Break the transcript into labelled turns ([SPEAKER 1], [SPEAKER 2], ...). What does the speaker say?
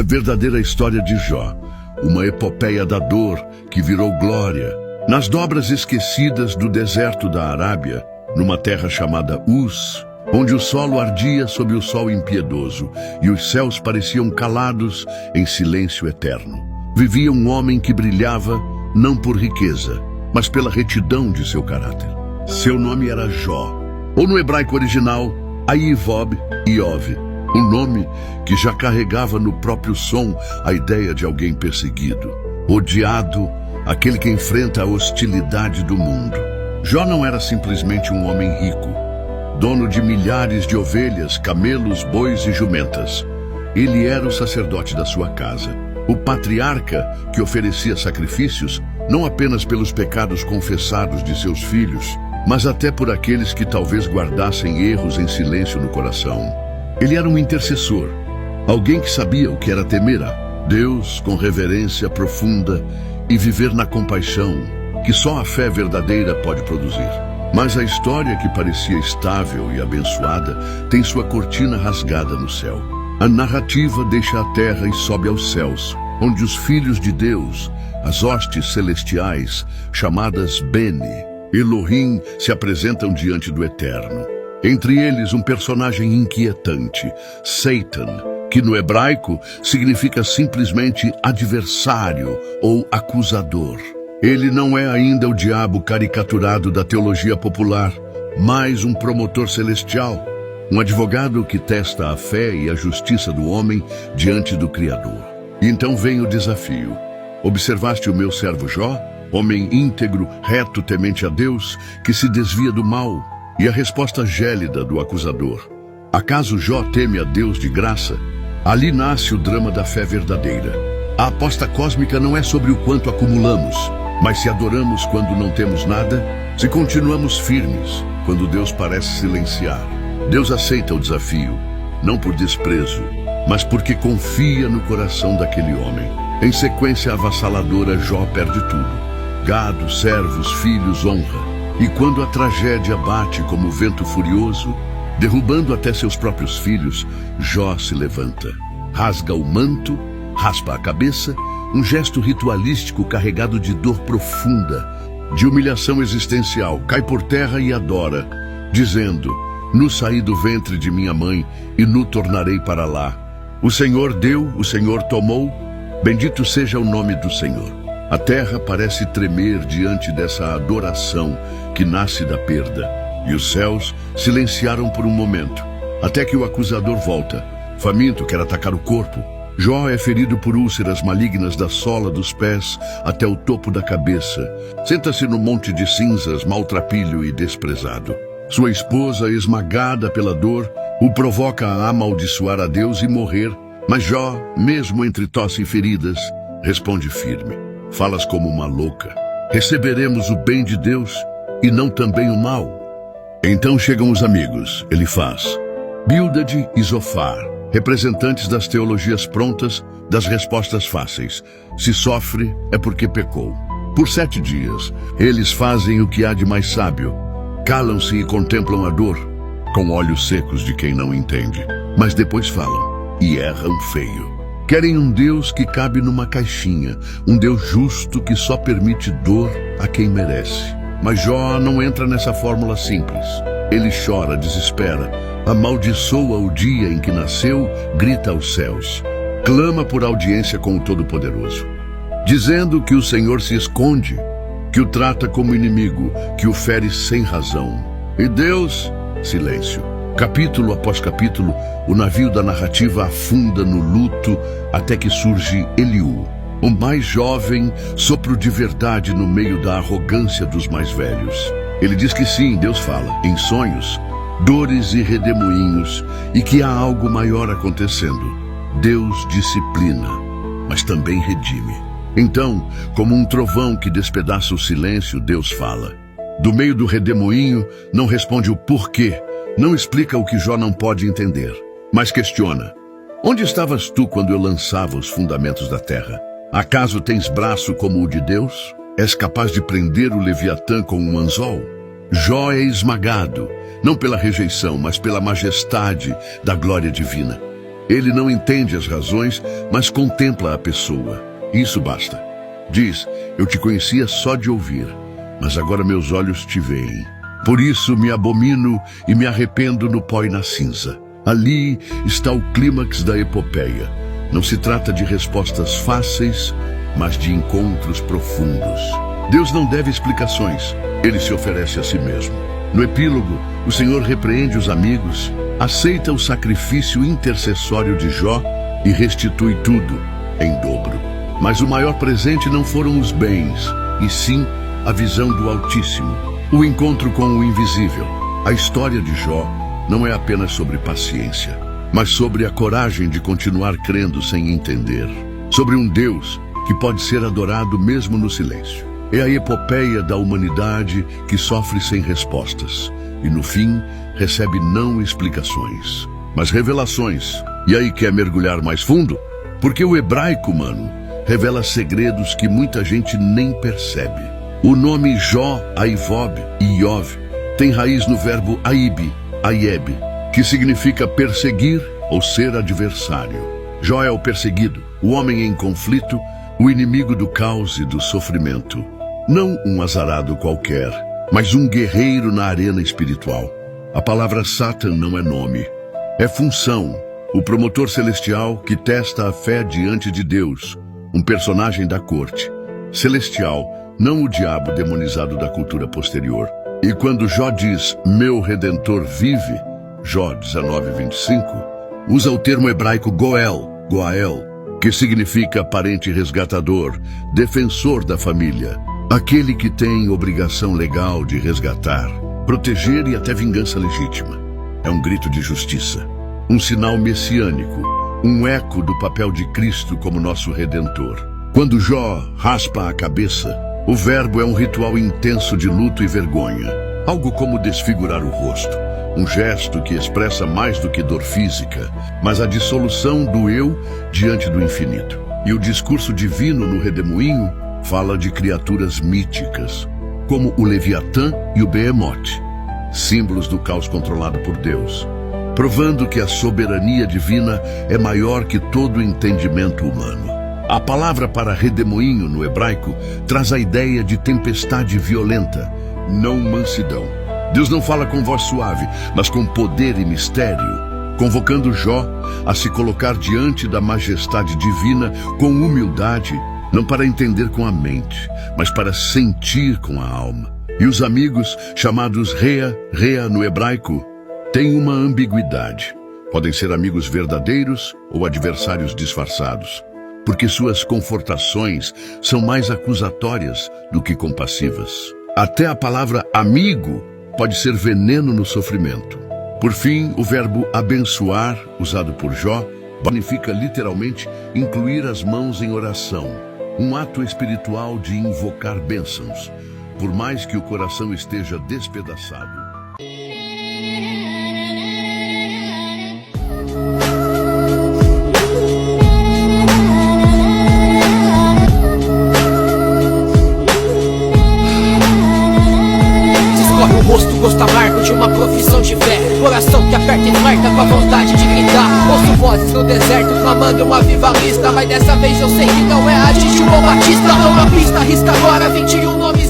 [SPEAKER 1] A verdadeira história de Jó, uma epopeia da dor que virou glória. Nas dobras esquecidas do deserto da Arábia, numa terra chamada Uz, onde o solo ardia sob o sol impiedoso e os céus pareciam calados em silêncio eterno, vivia um homem que brilhava não por riqueza, mas pela retidão de seu caráter. Seu nome era Jó, ou no hebraico original, Aivob Iov, um nome que já carregava no próprio som a ideia de alguém perseguido, odiado, aquele que enfrenta a hostilidade do mundo. Jó não era simplesmente um homem rico, dono de milhares de ovelhas, camelos, bois e jumentas. Ele era o sacerdote da sua casa, o patriarca que oferecia sacrifícios não apenas pelos pecados confessados de seus filhos, mas até por aqueles que talvez guardassem erros em silêncio no coração. Ele era um intercessor, alguém que sabia o que era temer a Deus com reverência profunda e viver na compaixão que só a fé verdadeira pode produzir. Mas a história que parecia estável e abençoada tem sua cortina rasgada no céu. A narrativa deixa a terra e sobe aos céus, onde os filhos de Deus, as hostes celestiais, chamadas Bene, Elohim, se apresentam diante do Eterno. Entre eles, um personagem inquietante, Satan, que no hebraico significa simplesmente adversário ou acusador. Ele não é ainda o diabo caricaturado da teologia popular, mas um promotor celestial, um advogado que testa a fé e a justiça do homem diante do Criador. E então vem o desafio. Observaste o meu servo Jó, homem íntegro, reto, temente a Deus, que se desvia do mal? E a resposta gélida do acusador. Acaso Jó teme a Deus de graça? Ali nasce o drama da fé verdadeira. A aposta cósmica não é sobre o quanto acumulamos, mas se adoramos quando não temos nada, se continuamos firmes quando Deus parece silenciar. Deus aceita o desafio, não por desprezo, mas porque confia no coração daquele homem. Em sequência avassaladora, Jó perde tudo: gado, servos, filhos, honra. E quando a tragédia bate como vento furioso, derrubando até seus próprios filhos, Jó se levanta, rasga o manto, raspa a cabeça, um gesto ritualístico carregado de dor profunda, de humilhação existencial, cai por terra e adora, dizendo: Nu saí do ventre de minha mãe e nu tornarei para lá. O Senhor deu, o Senhor tomou, bendito seja o nome do Senhor. A terra parece tremer diante dessa adoração que nasce da perda, e os céus silenciaram por um momento, até que o acusador volta, faminto, quer atacar o corpo. Jó é ferido por úlceras malignas da sola dos pés até o topo da cabeça. Senta-se no monte de cinzas, maltrapilho e desprezado. Sua esposa, esmagada pela dor, o provoca a amaldiçoar a Deus e morrer. Mas Jó, mesmo entre tosse e feridas, responde firme. Falas como uma louca. Receberemos o bem de Deus e não também o mal. Então chegam os amigos, Elifaz, Bildade e Zofar, representantes das teologias prontas, das respostas fáceis. Se sofre, é porque pecou. Por 7 dias, eles fazem o que há de mais sábio. Calam-se e contemplam a dor, com olhos secos de quem não entende. Mas depois falam, e erram feio. Querem um Deus que cabe numa caixinha, um Deus justo que só permite dor a quem merece. Mas Jó não entra nessa fórmula simples. Ele chora, desespera, amaldiçoa o dia em que nasceu, grita aos céus, clama por audiência com o Todo-Poderoso, dizendo que o Senhor se esconde, que o trata como inimigo, que o fere sem razão. E Deus, silêncio. Capítulo após capítulo, o navio da narrativa afunda no luto até que surge Eliú, o mais jovem, sopro de verdade no meio da arrogância dos mais velhos. Ele diz que sim, Deus fala, em sonhos, dores e redemoinhos, e que há algo maior acontecendo. Deus disciplina, mas também redime. Então, como um trovão que despedaça o silêncio, Deus fala. Do meio do redemoinho, não responde o porquê, não explica o que Jó não pode entender, mas questiona. Onde estavas tu quando eu lançava os fundamentos da terra? Acaso tens braço como o de Deus? És capaz de prender o Leviatã com um anzol? Jó é esmagado, não pela rejeição, mas pela majestade da glória divina. Ele não entende as razões, mas contempla a pessoa. Isso basta. Diz, eu te conhecia só de ouvir, mas agora meus olhos te veem. Por isso me abomino e me arrependo no pó e na cinza. Ali está o clímax da epopeia. Não se trata de respostas fáceis, mas de encontros profundos. Deus não deve explicações, ele se oferece a si mesmo. No epílogo, o Senhor repreende os amigos, aceita o sacrifício intercessório de Jó e restitui tudo em dobro. Mas o maior presente não foram os bens, e sim a visão do Altíssimo, o encontro com o invisível. A história de Jó não é apenas sobre paciência, mas sobre a coragem de continuar crendo sem entender, sobre um Deus que pode ser adorado mesmo no silêncio. É a epopeia da humanidade que sofre sem respostas e, no fim, recebe não explicações, mas revelações. E aí quer mergulhar mais fundo? Porque o hebraico, mano, revela segredos que muita gente nem percebe. O nome Jó, Aivob e Iov tem raiz no verbo aib, aieb, que significa perseguir ou ser adversário. Jó é o perseguido, o homem em conflito, o inimigo do caos e do sofrimento. Não um azarado qualquer, mas um guerreiro na arena espiritual. A palavra Satan não é nome, é função. O promotor celestial que testa a fé diante de Deus, um personagem da corte. Celestial, não o diabo demonizado da cultura posterior. E quando Jó diz, meu Redentor vive, Jó 19:25, usa o termo hebraico Goel, que significa parente resgatador, defensor da família. Aquele que tem obrigação legal de resgatar, proteger e até vingança legítima. É um grito de justiça, um sinal messiânico, um eco do papel de Cristo como nosso Redentor. Quando Jó raspa a cabeça, o verbo é um ritual intenso de luto e vergonha, algo como desfigurar o rosto, um gesto que expressa mais do que dor física, mas a dissolução do eu diante do infinito. E o discurso divino no redemoinho fala de criaturas míticas, como o Leviatã e o Behemoth, símbolos do caos controlado por Deus, provando que a soberania divina é maior que todo o entendimento humano. A palavra para redemoinho no hebraico traz a ideia de tempestade violenta, não mansidão. Deus não fala com voz suave, mas com poder e mistério, convocando Jó a se colocar diante da majestade divina com humildade, não para entender com a mente, mas para sentir com a alma. E os amigos, chamados Rea no hebraico, têm uma ambiguidade. Podem ser amigos verdadeiros ou adversários disfarçados, porque suas confortações são mais acusatórias do que compassivas. Até a palavra amigo pode ser veneno no sofrimento. Por fim, o verbo abençoar, usado por Jó, significa literalmente incluir as mãos em oração, um ato espiritual de invocar bênçãos, por mais que o coração esteja despedaçado.
[SPEAKER 2] Descorre o rosto, gosto amargo de uma profissão de fé, coração que aperta e marca com a vontade de gritar. Ouço vozes no deserto clamando uma vivalista, mas dessa vez eu sei que não é a de João Batista. Não na pista, arrisca agora 21 nomes